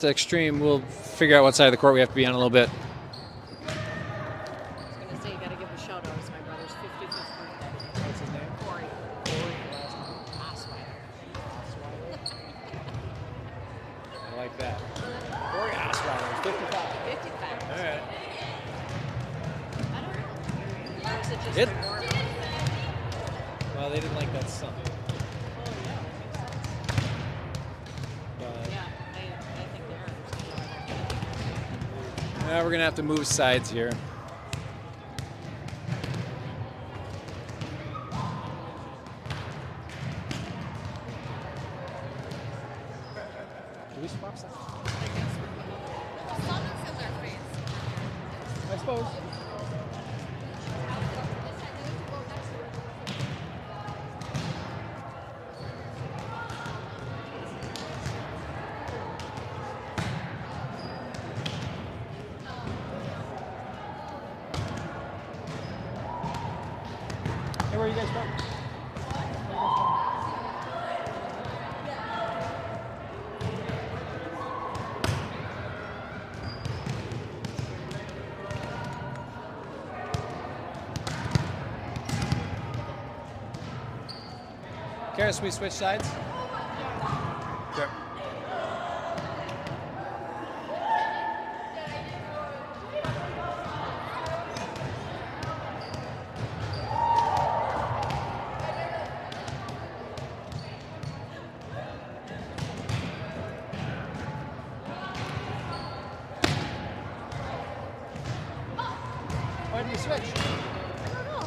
To Xtreme, we'll figure out what side of the court we have to be on a little bit. I was going to say, you got to give a shout out. It's my brother's 55th birthday. What's his name? Corey. Osweiler. I like that. Corey Osweiler, 55. 55. All right. I don't know. Or is it just It- the normal? Well, they didn't like that song. Oh, yeah. But Yeah, I think they are. now we're gonna have to move sides here. Do we swap sides? I suppose. Hey, where are you guys from? Karis, we switch sides? Sure. Why did we switch? I don't know.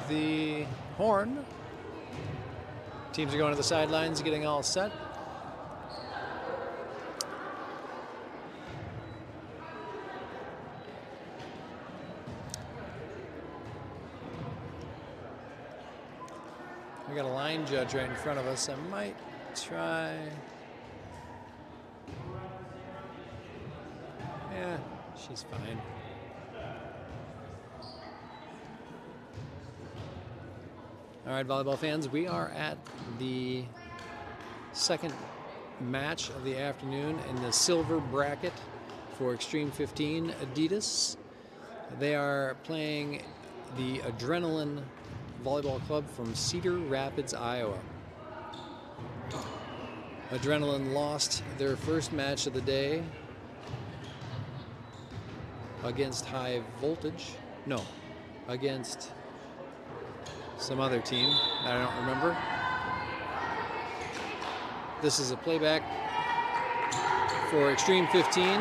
the horn. Teams are going to the sidelines, getting all set. We got a line judge right in front of us. I might try. Yeah, she's fine. All right, volleyball fans, we are at the second match of the afternoon in the silver bracket for Xtreme 15 Adidas. They are playing the Adrenaline Volleyball Club from Cedar Rapids, Iowa. Adrenaline lost their first match of the day against High Voltage. No, against some other team that I don't remember. This is a playback for Xtreme 15.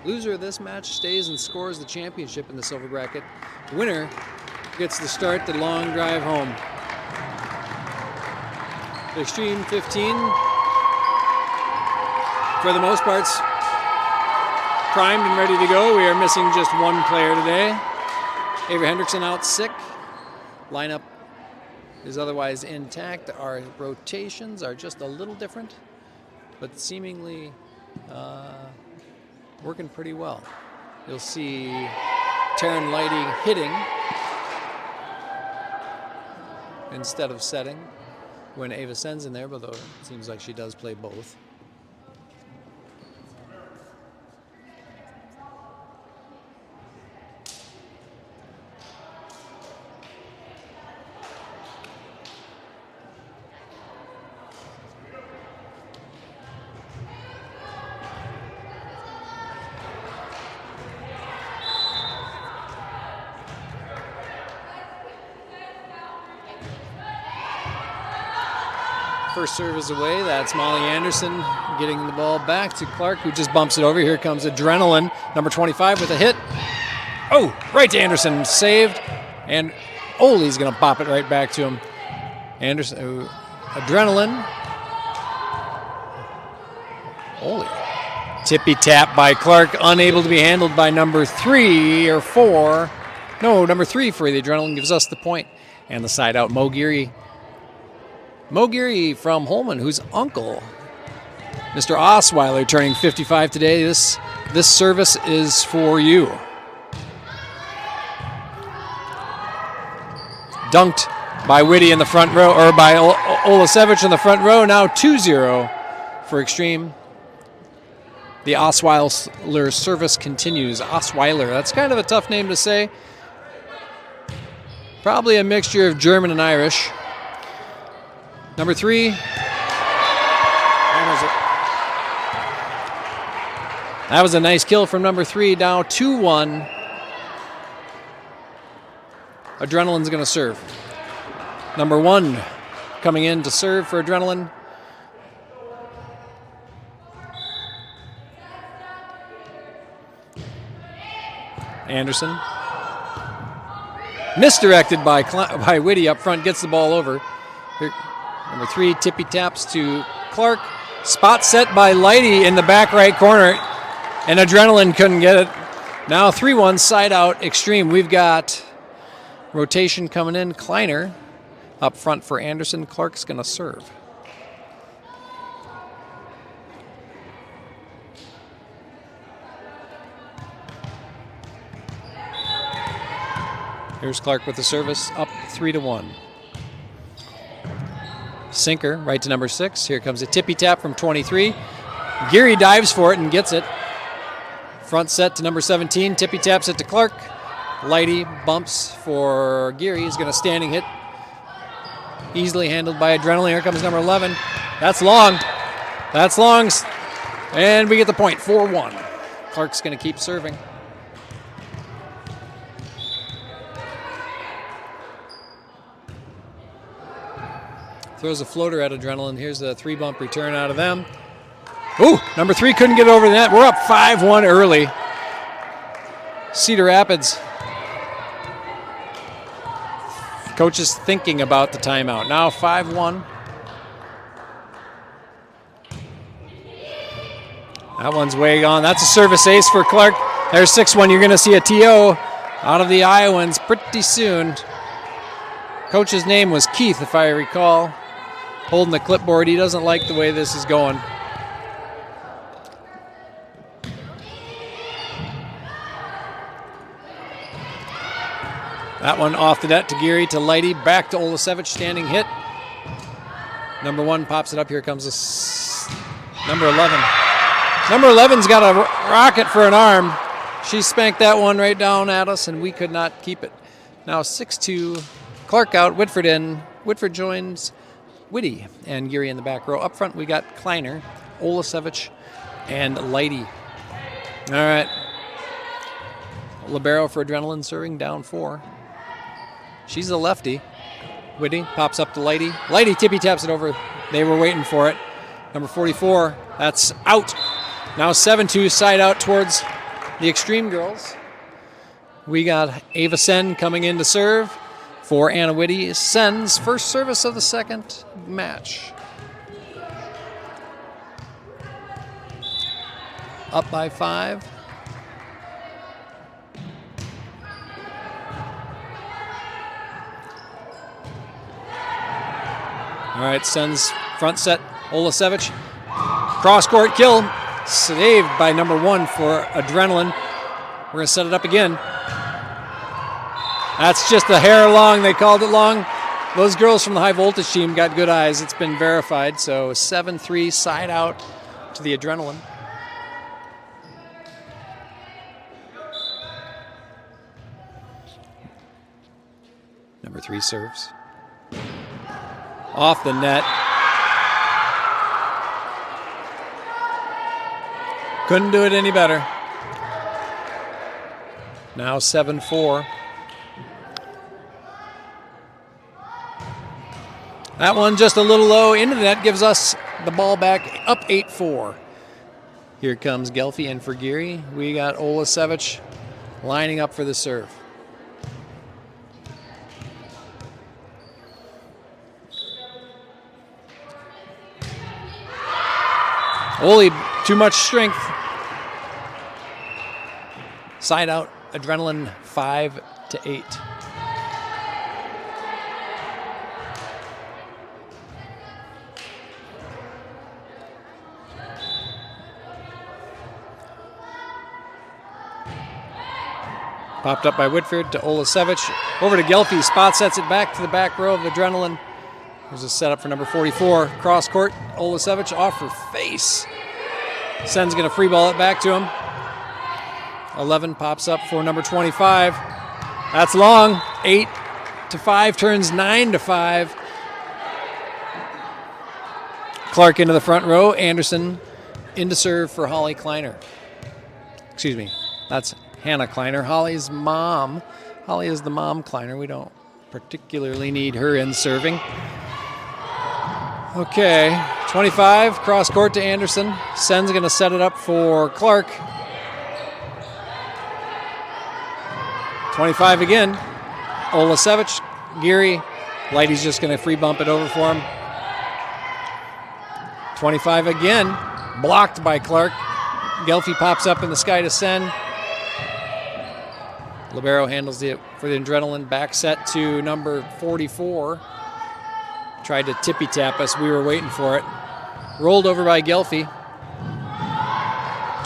Loser of this match stays and scores the championship in the silver bracket. Winner gets to start the long drive home. The Xtreme 15, for the most part, primed and ready to go. We are missing just one player today. Avery Hendrickson out sick. Lineup is otherwise intact. Our rotations are just a little different, but seemingly working pretty well. You'll see Taryn Lighty hitting instead of setting when Ava Sen's in there, although it seems like she does play both. First serve is away. That's Molly Anderson getting the ball back to Clark, who just bumps it over. Here comes Adrenaline, number 25 with a hit. Oh, right to Anderson, saved. And Ole's going to pop it right back to him. Anderson, Adrenaline. Ole. Tippy tap by Clark, unable to be handled by number 3 or 4. No, number 3 for the Adrenaline gives us the point. And the side out, Mo Geary from Holman, whose uncle, Mr. Osweiler, turning 55 today. This service is for you. Dunked by Whitty in the front row, or by Olasevich in the front row. Now 2-0 for Xtreme. The Osweiler service continues. Osweiler, that's kind of a tough name to say. Probably a mixture of German and Irish. Number 3. That was a nice kill from number 3. Now 2-1. Adrenaline's going to serve. Number 1 coming in to serve for Adrenaline. Anderson. Misdirected by Whitty up front. Gets the ball over. Here, number 3 tippy taps to Clark. Spot set by Lighty in the back right corner. And Adrenaline couldn't get it. Now 3-1 side out Xtreme. We've got rotation coming in. Kleiner up front for Anderson. Clark's going to serve. Here's Clark with the service, up 3-1. Sinker right to number 6. Here comes a tippy tap from 23. Geary dives for it and gets it. Front set to number 17. Tippy taps it to Clark. Lighty bumps for Geary. He's going to standing hit. Easily handled by Adrenaline. Here comes number 11. That's long. That's long. And we get the point, 4-1. Clark's going to keep serving. Throws a floater at Adrenaline. Here's a 3-bump return out of them. Ooh, number 3 couldn't get over the net. We're up 5-1 early. Cedar Rapids Coach is thinking about the timeout. Now 5-1. That one's way gone. That's a service ace for Clark. There's 6-1. You're going to see a TO out of the Iowans pretty soon. Coach's name was Keith, if I recall. Holding the clipboard. He doesn't like the way this is going. That one off the net to Geary, to Lighty, back to Olasevich, standing hit. Number 1 pops it up. Here comes number 11. Number 11's got a rocket for an arm. She spanked that one right down at us, and we could not keep it. Now 6-2. Clark out, Whitford in. Whitford joins Whitty and Geary in the back row. Up front, we got Kleiner, Olasevich, and Lighty. All right. Libero for Adrenaline serving, down 4. She's a lefty. Whitty pops up to Lighty. Lighty tippy taps it over. They were waiting for it. Number 44, that's out. Now 7-2, side out towards the Xtreme girls. We got Ava Sen coming in to serve for Anna Whitty. Sen's first service of the second match. Up by 5. All right, Sen's front set, Olasevich. Cross-court kill, saved by number 1 for Adrenaline. We're going to set it up again. That's just a hair long. They called it long. Those girls from the high voltage team got good eyes. It's been verified. So 7-3, side out to the Adrenaline. Number 3 serves. Off the net. Couldn't do it any better. Now 7-4. That one just a little low into the net, gives us the ball back, up 8-4. Here comes Gelfie in for Geary. We got Olasevich lining up for the serve. Ole, too much strength. Side out, Adrenaline 5-8. Popped up by Whitford to Olasevich. Over to Gelfie. Spot sets it back to the back row of Adrenaline. There's a setup for number 44. Cross court. Olasevich off her face. Sen's going to free ball it back to him. 11 pops up for number 25. That's long. 8-5 turns 9-5. Clark into the front row. Anderson into serve for Holly Kleiner. Excuse me. That's Hannah Kleiner, Holly's mom. Holly is the mom Kleiner. We don't particularly need her in serving. Okay, 25, cross court to Anderson. Sen's going to set it up for Clark. 25 again. Olasevich, Geary. Lighty's just going to free bump it over for him. 25 again. Blocked by Clark. Gelfie pops up in the sky to Sen. Libero handles it for the Adrenaline. Back set to number 44. Tried to tippy tap us. We were waiting for it. Rolled over by Gelfie.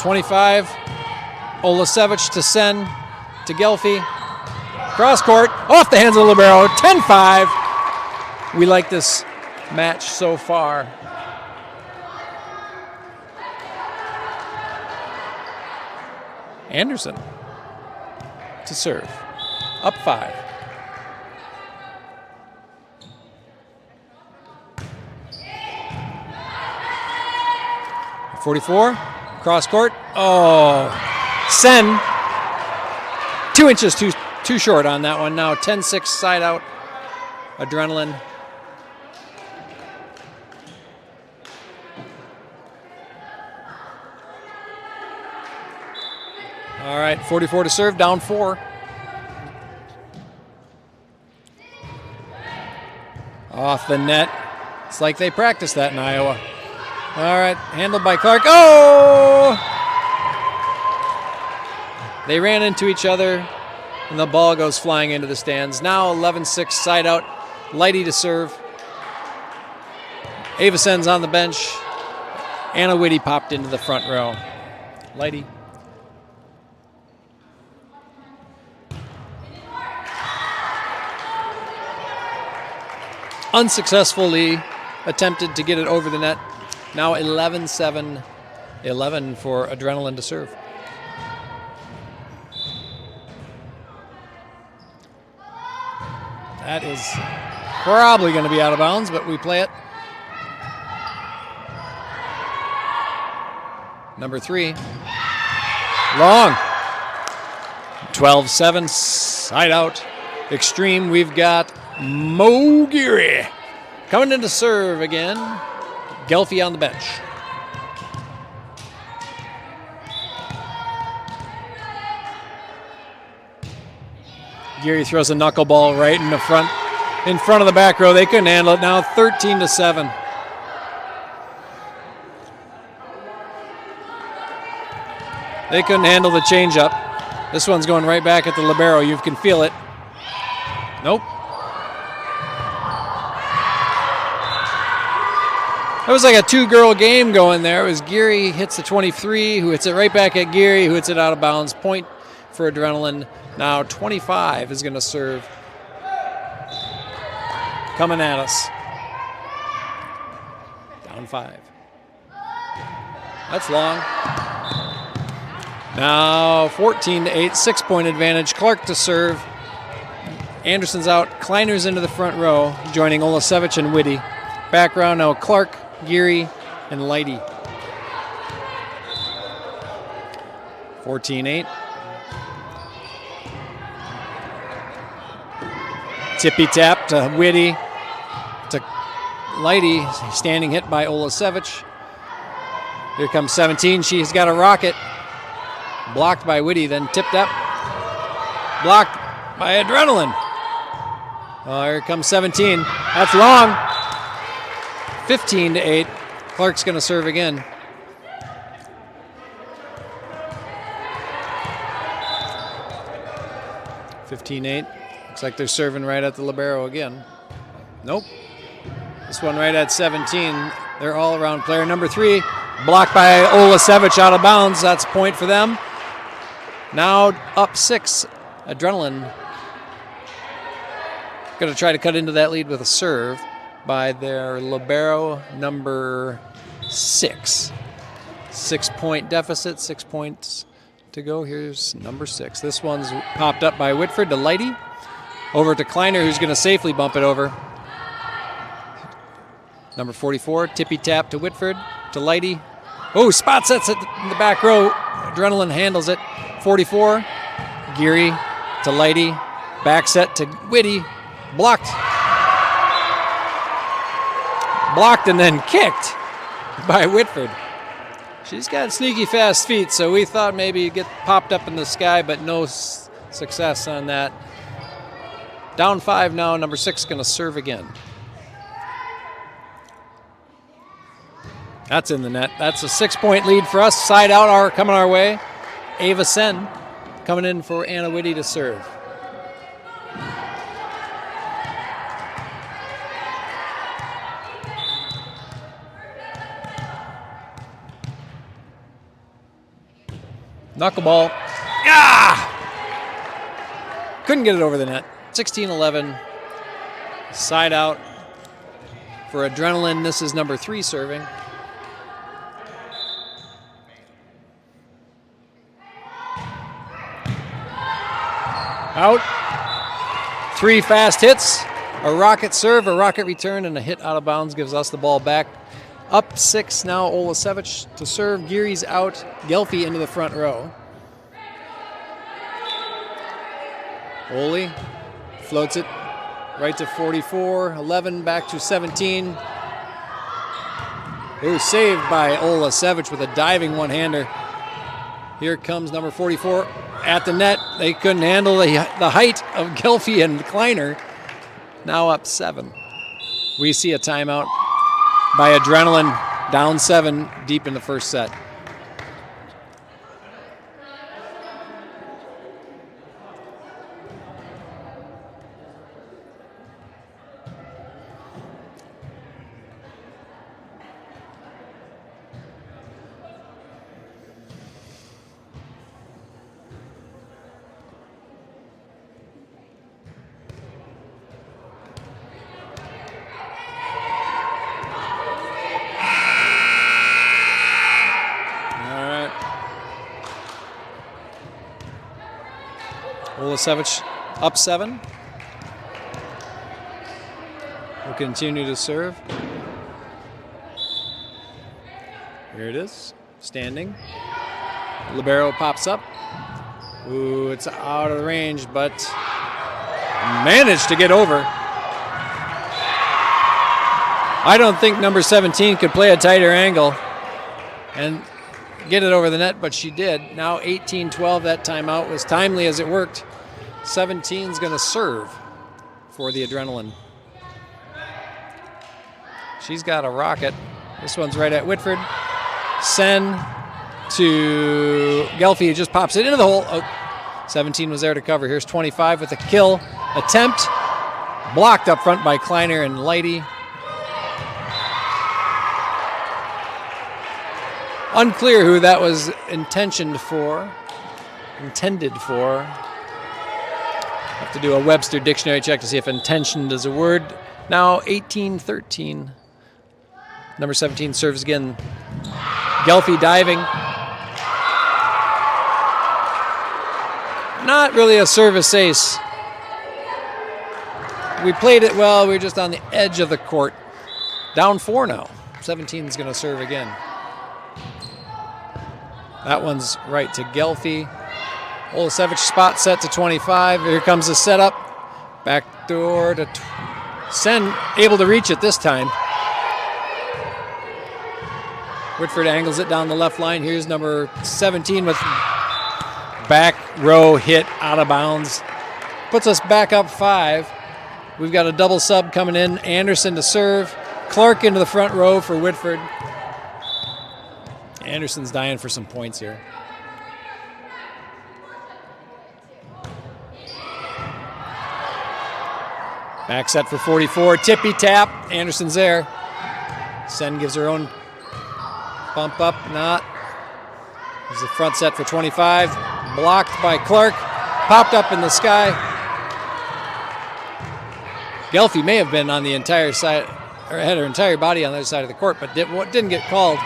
25. Olasevich to Sen to Gelfie. Cross court. Off the hands of Libero. 10-5. We like this match so far. Anderson to serve. Up 5. .44, cross court. Oh, Sen, 2 inches too short on that one. Now 10-6 side out. Adrenaline. All right, 44 to serve, down 4. Off the net. It's like they practiced that in Iowa. All right, handled by Clark. Oh! They ran into each other, and the ball goes flying into the stands. Now 11-6 side out. Lighty to serve. Avasen's on the bench. Anna Whitty popped into the front row. Lighty. Unsuccessfully attempted to get it over the net. Now 11-7, 11 for Adrenaline to serve. That is probably going to be out of bounds, but we play it. Number 3. Long. 12-7, side out. Xtreme, we've got Mo Geary coming in to serve again. Gelfie on the bench. Geary throws a knuckleball right in front of the back row. They couldn't handle it. Now 13-7. They couldn't handle the changeup. This one's going right back at the libero. You can feel it. Nope. It was like a two-girl game going there. It was Geary hits the 23, who hits it right back at Geary, who hits it out of bounds. Point for Adrenaline. Now 25 is going to serve. Coming at us. Down 5. That's long. Now 14-8, 6-point advantage. Clark to serve. Anderson's out. Kleiner's into the front row, joining Olasevich and Whitty. Back row now Clark, Geary, and Lighty. 14-8. Tippy tap to Whitty, to Lighty, standing hit by Olasevich. Here comes 17. She's got a rocket. Blocked by Whitty, then tipped up. Blocked by Adrenaline. Here comes 17. That's long. 15-8. Clark's going to serve again. Looks like they're serving right at the libero again. Nope. This one right at 17. They're all-around player. Number 3, blocked by Olasevich out of bounds. That's a point for them. Now up 6. Adrenaline going to try to cut into that lead with a serve by their libero number 6. 6-point deficit, 6 points to go. Here's number 6. This one's popped up by Whitford to Lighty. Over to Kleiner, who's going to safely bump it over. Number 44, tippy tap to Whitford, to Lighty. Oh, spot sets it in the back row. Adrenaline handles it. 44, Geary to Lighty. Back set to Whitty. Blocked. Blocked and then kicked by Whitford. She's got sneaky fast feet, so we thought maybe you'd get popped up in the sky, but no success on that. Down 5 now, number 6 going to serve again. That's in the net. That's a 6-point lead for us. Side out coming our way. Ava Sen coming in for Anna Whitty to serve. Knuckleball. Couldn't get it over the net. 16-11. Side out for Adrenaline. This is number 3 serving. Out. 3 fast hits, a rocket serve, a rocket return, and a hit out of bounds gives us the ball back. Up 6 now, Olasevich to serve. Geary's out. Gelfie into the front row. Ole floats it right to 44. 11 back to 17. It was saved by Olasevich with a diving one-hander. Here comes number 44 at the net. They couldn't handle the height of Gelfie and Kleiner. Now up 7. We see a timeout by Adrenaline, down 7 deep in the first set. Ulasevich up 7. Will continue to serve. Here it is, standing. Libero pops up. Ooh, it's out of the range, but managed to get over. I don't think number 17 could play a tighter angle and get it over the net, but she did. Now 18-12, that timeout was timely as it worked. 17's going to serve for the Adrenaline. She's got a rocket. This one's right at Whitford. Sen to Gelfi, who just pops it into the hole. Oh, 17 was there to cover. Here's 25 with a kill attempt. Blocked up front by Kleiner and Lighty. Unclear who that was intended for. Have to do a Webster dictionary check to see if intentioned is a word. Now 18-13. Number 17 serves again. Gelfi diving. Not really a service ace. We played it well. We were just on the edge of the court. Down 4 now. 17's going to serve again. That one's right to Gelfi. Ulasevich spot set to 25. Here comes the setup. Back door to Sen, able to reach it this time. Whitford angles it down the left line. Here's number 17 with back row hit out of bounds. Puts us back up 5. We've got a double sub coming in. Anderson to serve. Clark into the front row for Whitford. Anderson's dying for some points here. Back set for 44. Tippy tap. Anderson's there. Sen gives her own bump up. Not. There's the front set for 25. Blocked by Clark. Popped up in the sky. Gelfi may have been on the entire side, or had her entire body on the other side of the court, but didn't get called.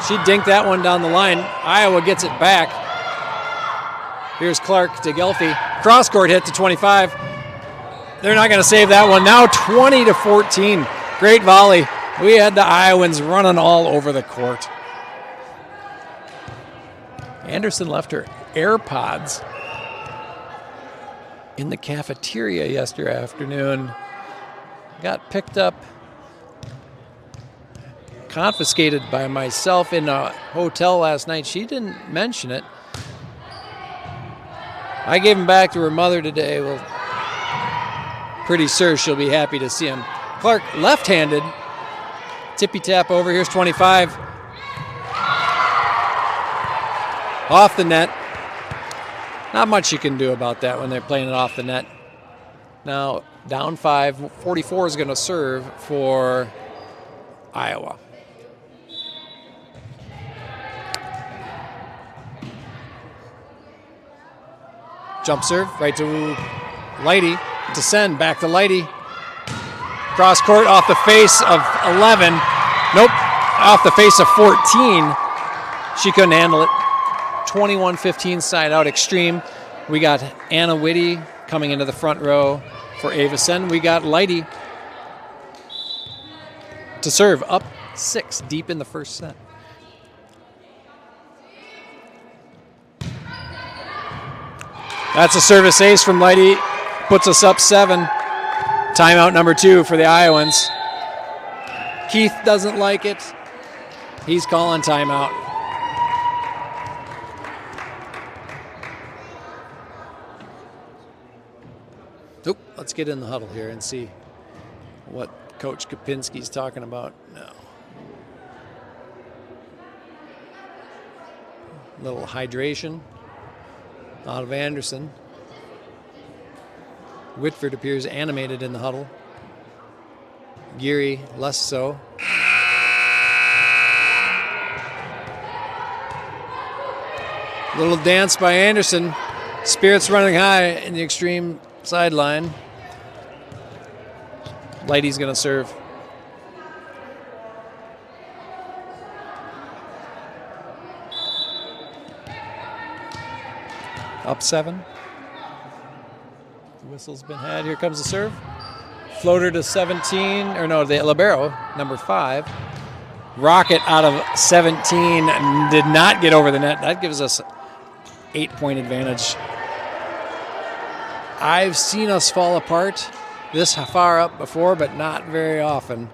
She dinked that one down the line. Iowa gets it back. Here's Clark to Gelfi. Cross-court hit to 25. They're not going to save that one. Now 20-14. Great volley. We had the Iowans running all over the court. Anderson left her AirPods in the cafeteria yesterday afternoon. Got picked up, confiscated by myself in a hotel last night. She didn't mention it. I gave him back to her mother today. Well, pretty sure she'll be happy to see him. Clark left-handed. Tippy tap over. Here's 25. Off the net. Not much you can do about that when they're playing it off the net. Now down 5. 44 is going to serve for Iowa. Jump serve, right to Lighty. To send, back to Lighty. Cross court off the face of 11. Nope, off the face of 14. She couldn't handle it. 21-15 side out Xtreme. We got Anna Whitty coming into the front row for Avacen. We got Lighty to serve, up 6 deep in the first set. That's a service ace from Lighty. Puts us up 7. Timeout number 2 for the Iowans. Keith doesn't like it. He's calling timeout. Oop, let's get in the huddle here and see what Coach Kopinski's talking about. No. Little hydration out of Anderson. Whitford appears animated in the huddle. Geary less so. Little dance by Anderson. Spirits running high in the extreme sideline. Lighty's going to serve. Up 7. The whistle's been had. Here comes the serve. Floater to 17, or no, the libero, number 5. Rocket out of 17 did not get over the net. That gives us 8-point advantage. I've seen us fall apart this far up before, but not very often.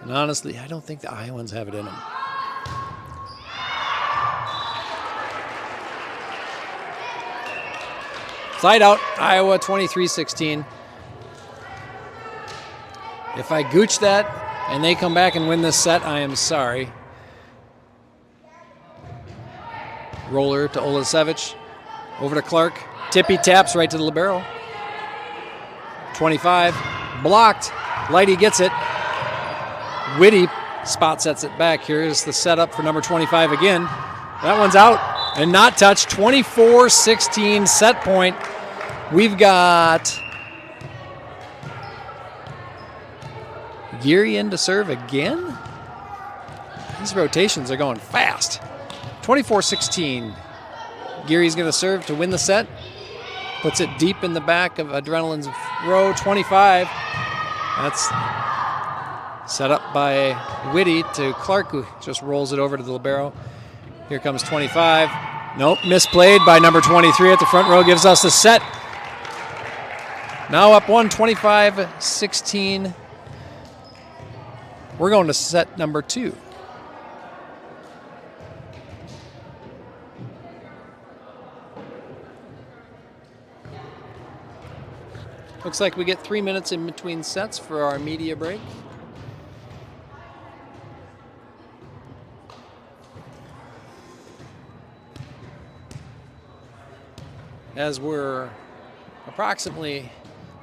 And honestly, I don't think the Iowans have it in them. Side out, Iowa 23-16. If I gooch that and they come back and win this set, I am sorry. Roller to Olasevich. Over to Clark. Tippy taps right to the libero. 25. Blocked. Lighty gets it. Whitty spot sets it back. Here's the setup for number 25 again. That one's out and not touched. 24-16 set point. We've got Geary in to serve again. These rotations are going fast. 24-16. Geary's going to serve to win the set. Puts it deep in the back of Adrenaline's row. 25. That's set up by Whitty to Clark, who just rolls it over to the libero. Here comes 25. Nope, misplayed by number 23 at the front row. Gives us the set. Now up 1, 25-16. We're going to set number 2. Looks like we get 3 minutes in between sets for our media break. As we're approximately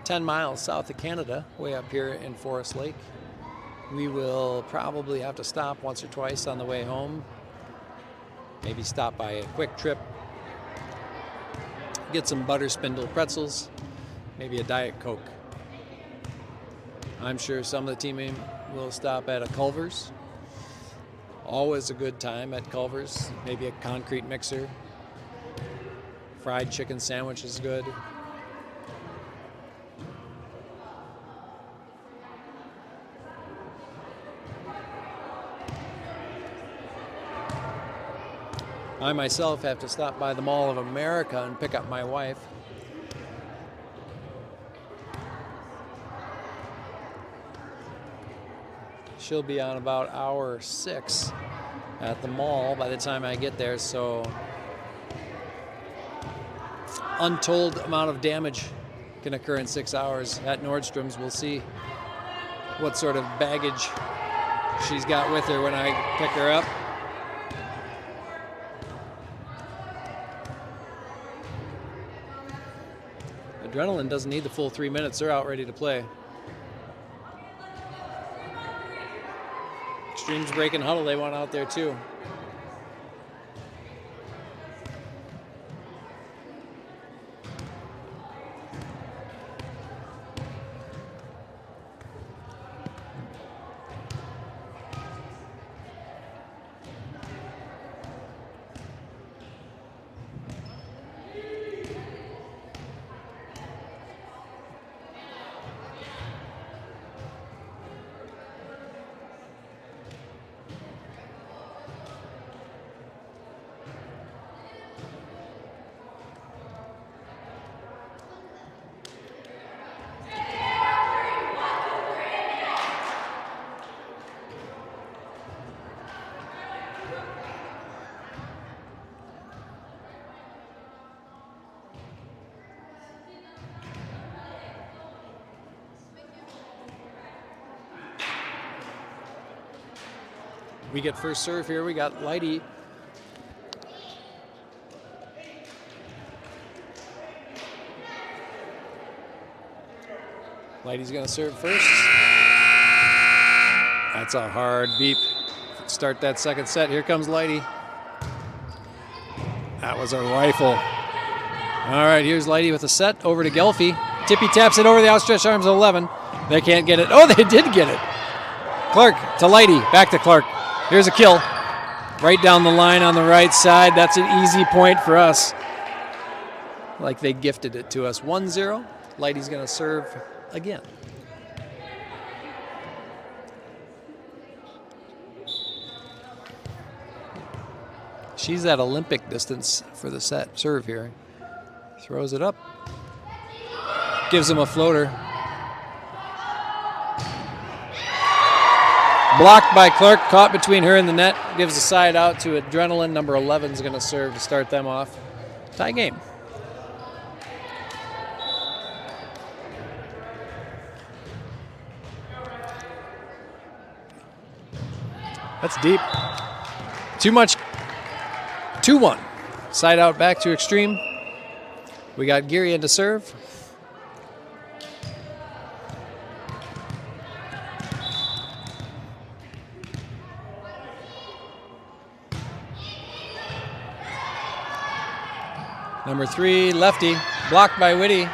10 miles south of Canada, way up here in Forest Lake, we will probably have to stop once or twice on the way home. Maybe stop by a Quick Trip, get some butter spindle pretzels, maybe a Diet Coke. I'm sure some of the team will stop at a Culver's. Always a good time at Culver's. Maybe a concrete mixer. Fried chicken sandwich is good. I myself have to stop by the Mall of America and pick up my wife. She'll be on about hour 6 at the mall by the time I get there, so untold amount of damage can occur in 6 hours at Nordstrom's. We'll see what sort of baggage she's got with her when I pick her up. Adrenaline doesn't need the full 3 minutes. They're out ready to play. Extreme's breaking huddle. They want out there too. We get first serve here. We got Lighty. Lighty's going to serve first. That's a hard beep. Start that second set. Here comes Lighty. That was a rifle. All right, here's Lighty with a set. Over to Gelfie. Tippy taps it over the outstretched arms of 11. They can't get it. Oh, they did get it. Clark to Lighty. Back to Clark. Here's a kill. Right down the line on the right side. That's an easy point for us. Like they gifted it to us. 1-0. Lighty's going to serve again. She's at Olympic distance for the set serve here. Throws it up. Gives him a floater. Blocked by Clark, caught between her and the net. Gives the side out to Adrenaline. Number 11 is going to serve to start them off. Tie game. That's deep. Too much. 2-1. Side out back to Xtreme. We got Geary in to serve. Number 3, lefty. Blocked by Whitty.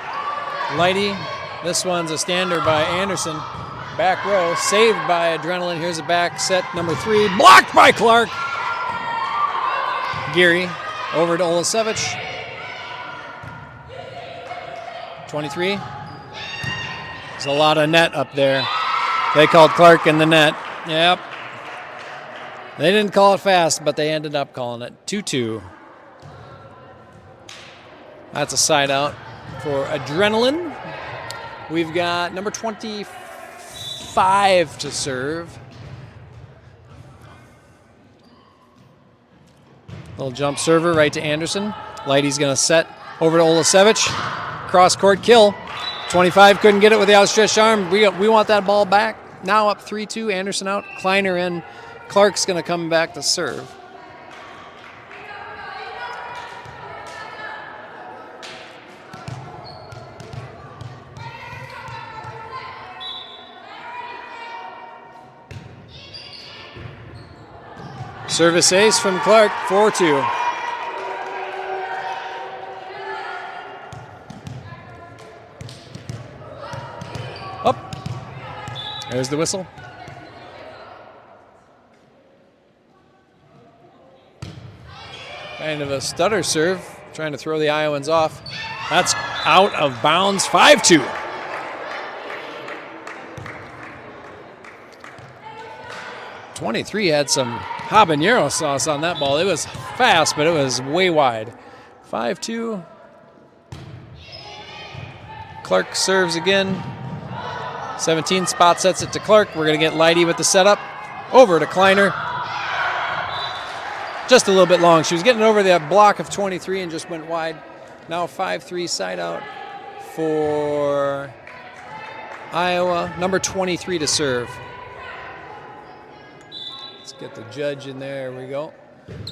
Lighty. This one's a stander by Anderson. Back row. Saved by Adrenaline. Here's a back set. Number 3. Blocked by Clark. Geary over to Olasevich. 23. There's a lot of net up there. They called Clark in the net. Yep. They didn't call it fast, but they ended up calling it 2-2. That's a side out for Adrenaline. We've got number 25 to serve. Little jump server right to Anderson. Lighty's going to set over to Olasevich. Cross court kill. 25 couldn't get it with the outstretched arm. We want that ball back. Now up 3-2. Anderson out. Kleiner in. Clark's going to come back to serve. Service ace from Clark, 4-2. Up. There's the whistle. Kind of a stutter serve, trying to throw the Iowans off. That's out of bounds, 5-2. '23 had some habanero sauce on that ball. It was fast, but it was way wide. 5-2. Clark serves again. 17 spot sets it to Clark. We're going to get Lighty with the setup. Over to Kleiner. Just a little bit long. She was getting over that block of 23 and just went wide. Now 5-3 side out for Iowa. Number 23 to serve. Get the judge in there. There we go.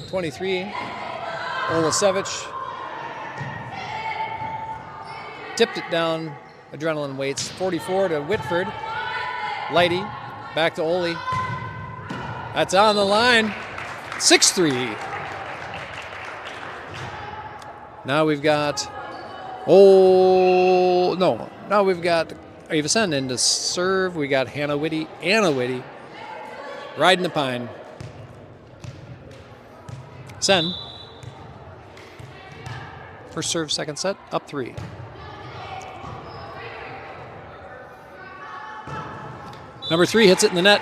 23. Olasevich. Tipped it down. Adrenaline waits. 44 to Whitford. Lighty. Back to Ole. That's on the line. 6-3. Now we've got. Now we've got Avison in to serve. We got Anna Whitty. Riding the pine. Sen. First serve, second set, up 3. Number 3 hits it in the net.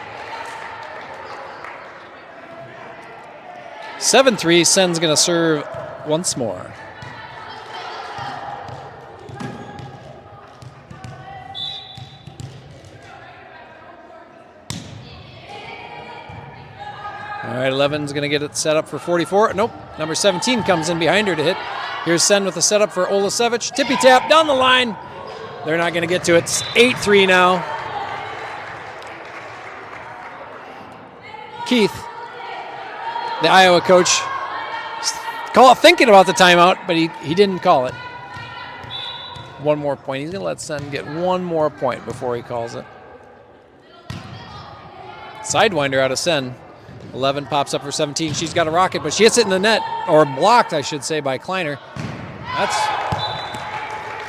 7-3, Sen's going to serve once more. All right, 11's going to get it set up for 44. Nope, number 17 comes in behind her to hit. Here's Sen with the setup for Olasevich. Tippy tap down the line. They're not going to get to it. It's 8-3 now. Keith The Iowa coach thinking about the timeout, but he didn't call it. One more point. He's going to let Sen get one more point before he calls it. Sidewinder out of Sen. 11 pops up for 17. She's got a rocket, but she hits it in the net, or blocked, I should say, by Kleiner. That's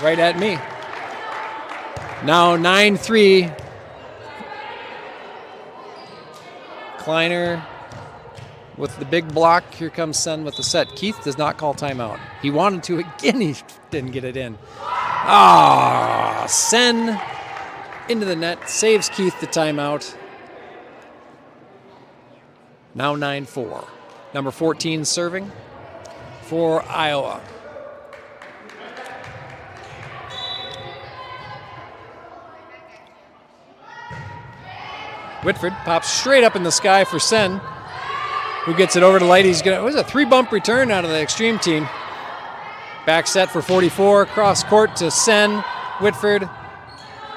right at me. Now 9-3. Kleiner with the big block. Here comes Sen with the set. Keith does not call timeout. He wanted to again. He didn't get it in. Sen into the net. Saves Keith the timeout. Now 9-4. Number 14 serving for Iowa. Whitford pops straight up in the sky for Sen, who gets it over to Light. It was a 3-bump return out of the Xtreme team. Back set for 44. Cross court to Sen. Whitford.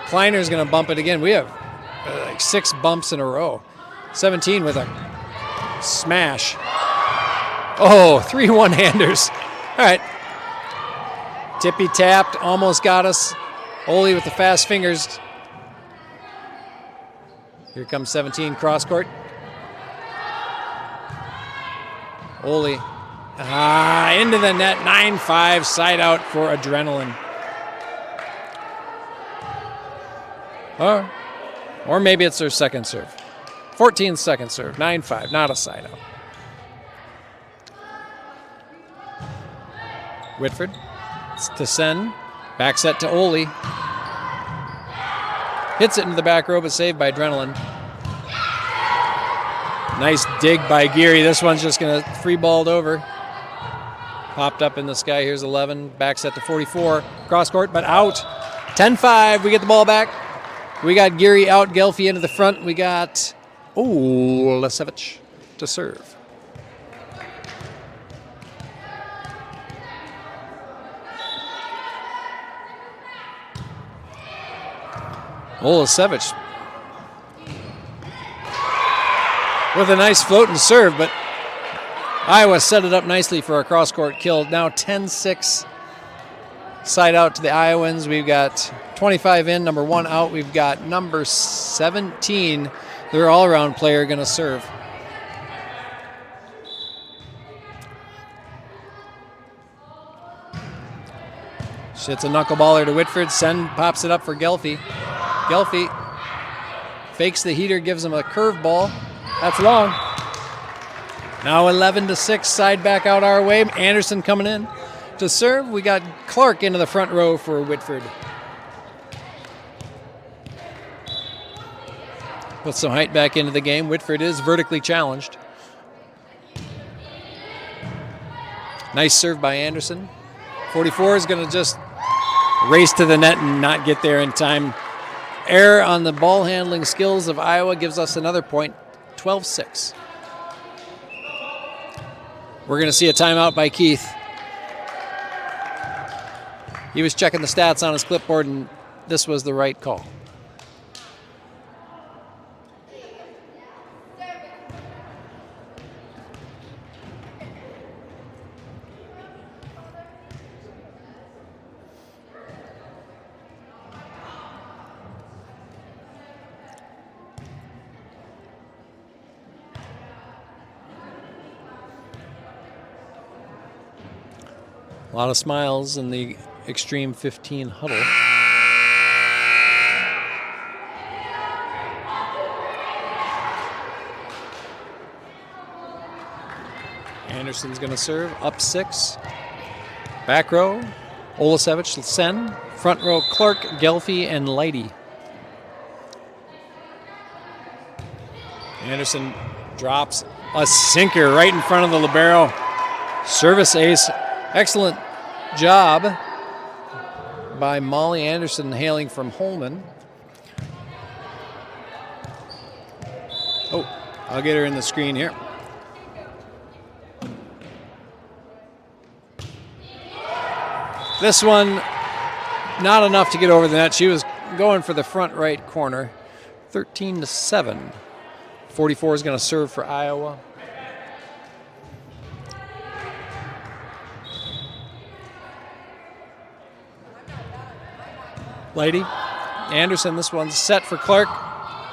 Kleiner's going to bump it again. We have like 6 bumps in a row. 17 with a smash. 3 one-handers. All right. Tippy tapped. Almost got us. Ole with the fast fingers. Here comes 17 cross court. Ole. Into the net. 9-5. Side out for Adrenaline. Or maybe it's their second serve. 14 second serve. 9-5. Not a side out. Whitford. To Sen. Back set to Ole. Hits it into the back row, but saved by Adrenaline. Nice dig by Geary. This one's just going to free balled over. Popped up in the sky. Here's 11. Back set to 44. Cross court, but out. 10-5. We get the ball back. We got Geary out. Gelfie into the front. We got Lesevich to serve. Lesevich with a nice float and serve, but Iowa set it up nicely for a cross-court kill. Now 10-6 side out to the Iowans. We've got 25 in, number 1 out. We've got number 17, their all-around player, going to serve. It's a knuckleballer to Whitford. Sen pops it up for Gelfie. Gelfie fakes the heater, gives him a curveball. That's long. Now 11-6, side back out our way. Anderson coming in to serve. We got Clark into the front row for Whitford. Put some height back into the game. Whitford is vertically challenged. Nice serve by Anderson. 44 is going to just race to the net and not get there in time. Error on the ball handling skills of Iowa gives us another point, 12-6. We're going to see a timeout by Keith. He was checking the stats on his clipboard, and this was the right call. A lot of smiles in the Xtreme 15 huddle. Anderson's going to serve, up 6. Back row, Olasevich, Sen. Front row, Clark, Gelfie, and Lighty. Anderson drops a sinker right in front of the libero. Service ace. Excellent job by Molly Anderson, hailing from Holman. I'll get her in the screen here. This one, not enough to get over the net. She was going for the front right corner. 13-7. 44 is going to serve for Iowa. Lady. Anderson, this one's set for Clark.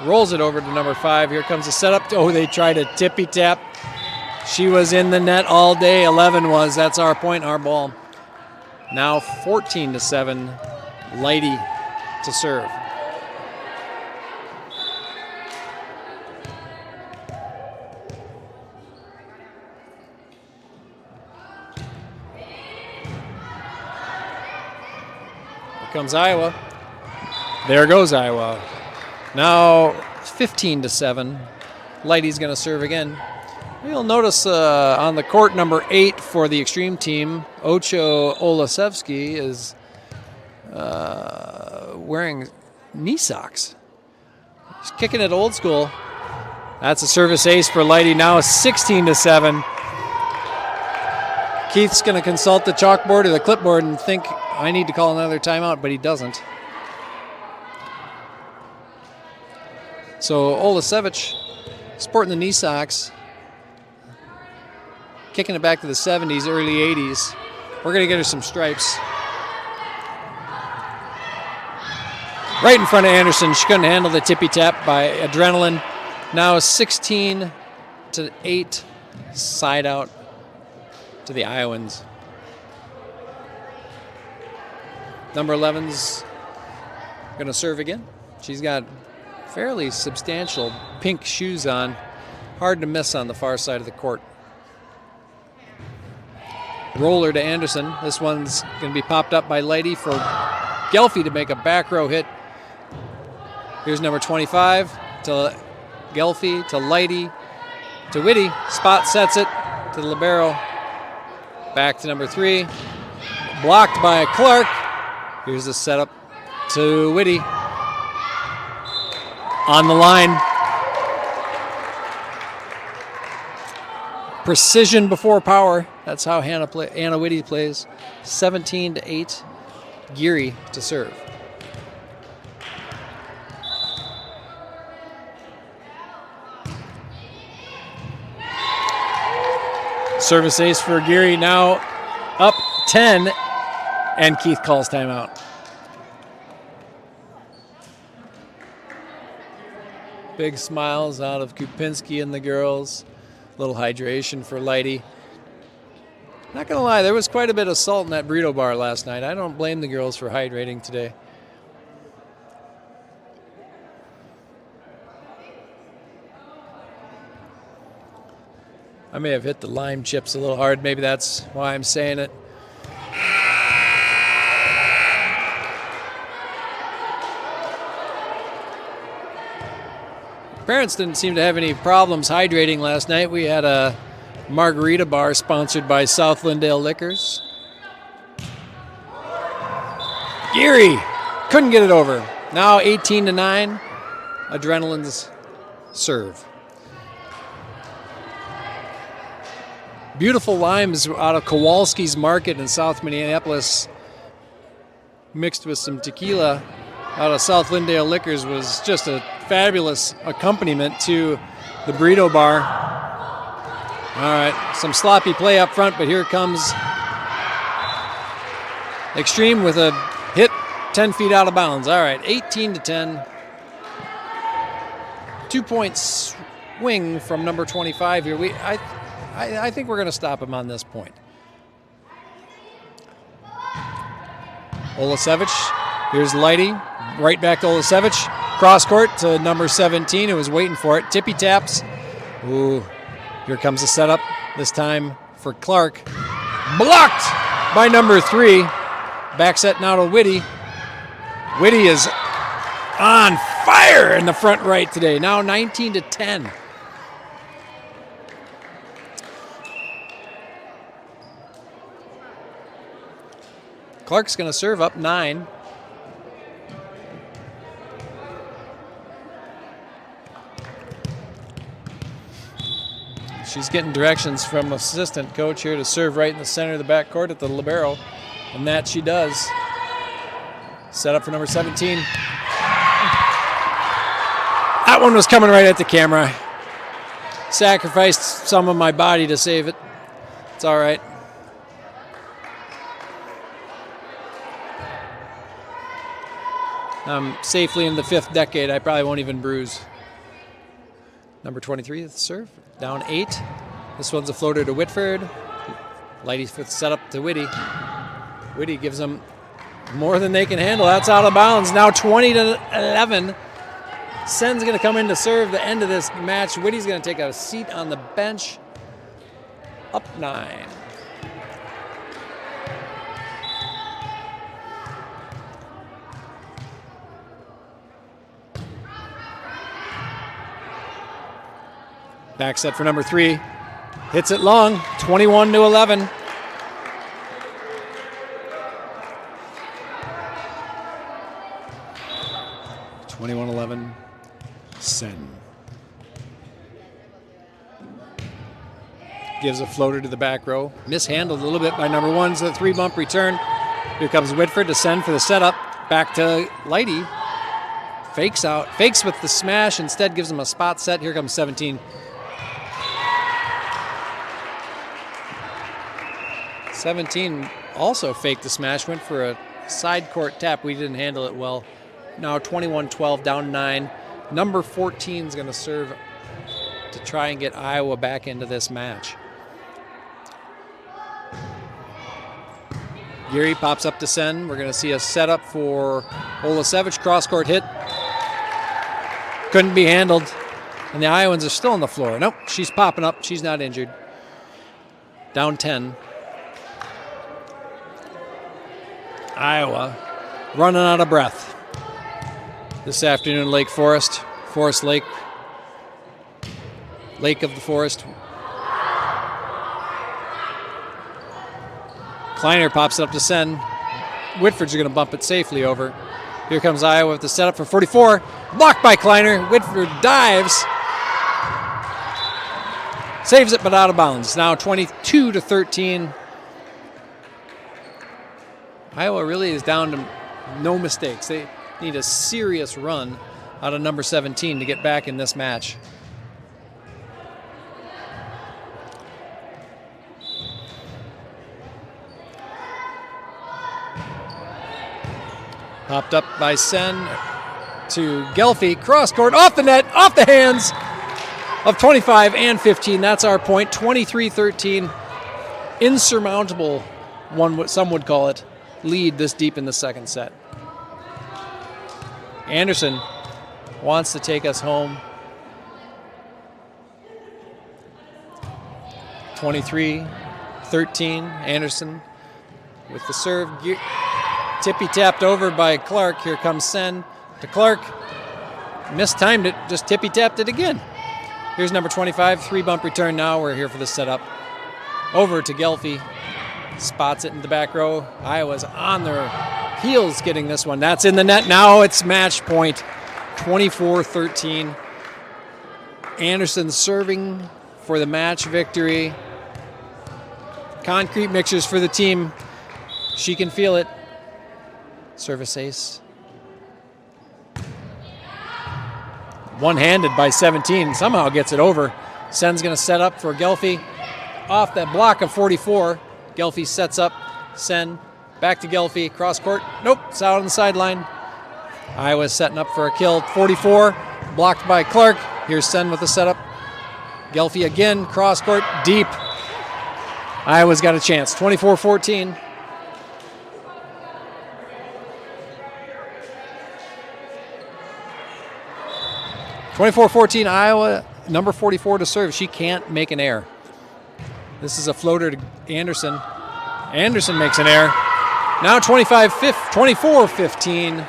Rolls it over to number 5. Here comes the setup. Oh, they try to tippy tap. She was in the net all day. 11 was. That's our point, our ball. Now 14-7. Lady to serve. Here comes Iowa. There goes Iowa. Now 15-7. Lady's going to serve again. You'll notice on the court number 8 for the Xtreme team, Ocho Olasevsky is wearing knee socks. He's kicking it old school. That's a service ace for Lighty. Now 16-7. Keith's going to consult the chalkboard or the clipboard and think, I need to call another timeout, but he doesn't. So Olasevich, sporting the knee socks, kicking it back to the 70s, early 80s. We're going to get her some stripes. Right in front of Anderson. She couldn't handle the tippy tap by Adrenaline. Now 16-8, side out to the Iowans. Number 11's going to serve again. She's got fairly substantial pink shoes on. Hard to miss on the far side of the court. Roller to Anderson. This one's going to be popped up by Lighty for Gelfie to make a back row hit. Here's number 25 to Gelfie, to Lighty, to Whitty. Spot sets it to the libero. Back to number 3. Blocked by Clark. Here's the setup to Whitty. On the line. Precision before power. That's how Anna Whitty plays. 17-8. Geary to serve. Service ace for Geary. Now up 10. And Keith calls timeout. Big smiles out of Kupinski and the girls. Little hydration for Lighty. Not going to lie, there was quite a bit of salt in that burrito bar last night. I don't blame the girls for hydrating today. I may have hit the lime chips a little hard. Maybe that's why I'm saying it. Parents didn't seem to have any problems hydrating last night. We had a margarita bar sponsored by South Lindale Liquors. Geary couldn't get it over. Now 18-9. Adrenaline's serve. Beautiful limes out of Kowalski's Market in South Minneapolis, mixed with some tequila out of South Lindale Liquors, was just a fabulous accompaniment to the burrito bar. All right, some sloppy play up front, but here comes Xtreme with a hit 10 feet out of bounds. All right, 18-10. 2-point swing from number 25 here. I think we're going to stop him on this point. Olasevich, here's Lighty, right back to Olasevich. Cross court to number 17, who was waiting for it. Tippy taps. Ooh, here comes the setup, this time for Clark. Blocked by number 3. Back set now to Whitty. Whitty is on fire in the front right today. Now 19-10. Clark's going to serve up 9. She's getting directions from assistant coach here to serve right in the center of the backcourt at the libero, and that she does. Set up for number 17. That one was coming right at the camera. Sacrificed some of my body to save it. It's all right. Safely in the 5th decade, I probably won't even bruise. Number 23 at the serve, down 8. This one's a floater to Whitford. Lighty with setup to Whitty. Whitty gives them more than they can handle. That's out of bounds. Now 20-11. Sen's going to come in to serve the end of this match. Whitty's going to take a seat on the bench. Up 9. Back set for number 3. Hits it long, 21-11. Sen gives a floater to the back row. Mishandled a little bit by number 1. So the 3-bump return. Here comes Whitford to Sen for the setup. Back to Lighty. Fakes with the smash. Instead gives him a spot set. Here comes 17. 17 also faked the smash, went for a side court tap. We didn't handle it well. Now 21-12, down 9. Number 14 is going to serve to try and get Iowa back into this match. Geary pops up to Sen. We're going to see a setup for Olasevich. Cross-court hit. Couldn't be handled. And the Iowans are still on the floor. Nope, she's popping up. She's not injured. Down 10. Iowa running out of breath. This afternoon, Lake Forest Lake of the Forest. Kleiner pops it up to Sen. Whitford's going to bump it safely over. Here comes Iowa with the setup for 44. Blocked by Kleiner. Whitford dives. Saves it, but out of bounds. Now 22-13. Iowa really is down to no mistakes. They need a serious run out of number 17 to get back in this match. Popped up by Sen to Gelfi. Cross court, off the net, off the hands of 25 and 15. That's our point. 23-13. Insurmountable, some would call it, lead this deep in the second set. Anderson wants to take us home. 23-13. Anderson with the serve. Tippy tapped over by Clark. Here comes Sen to Clark. Mistimed it, just tippy tapped it again. Here's number 25, 3-bump return now. We're here for the setup. Over to Gelfi. Spots it in the back row. Iowa's on their heels getting this one. That's in the net. Now it's match point. 24-13. Anderson serving for the match victory. Concrete mixers for the team. She can feel it. Service ace. One-handed by 17. Somehow gets it over. Sen's going to set up for Gelfi. Off that block of 44. Gelfi sets up. Sen back to Gelfi. Cross court. Nope. It's out on the sideline. Iowa's setting up for a kill. 44. Blocked by Clark. Here's Sen with the setup. Gelfi again. Cross court. Deep. Iowa's got a chance. 24-14. Iowa, number 44 to serve. She can't make an error. This is a floater to Anderson. Anderson makes an error. Now 24-15.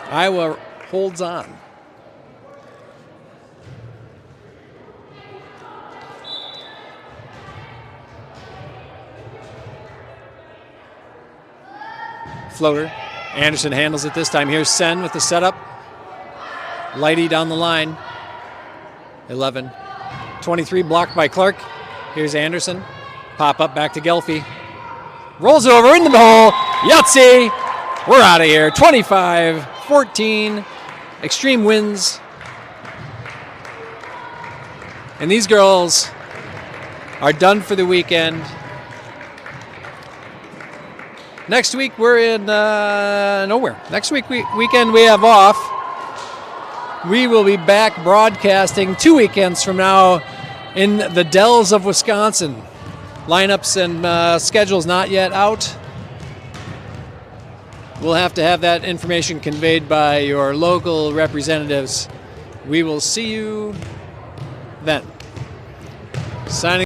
Iowa holds on. Floater. Anderson handles it this time. Here's Sen with the setup. Lighty down the line. 11. 23 blocked by Clark. Here's Anderson. Pop up back to Gelfi. Rolls it over into the hole. Yahtzee. We're out of here. 25-14. Xtreme wins. And these girls are done for the weekend. Next week we're in nowhere. Next weekend we have off. We will be back broadcasting 2 weekends from now in the Dells of Wisconsin. Lineups and schedules not yet out. We'll have to have that information conveyed by your local representatives. We will see you then. Signing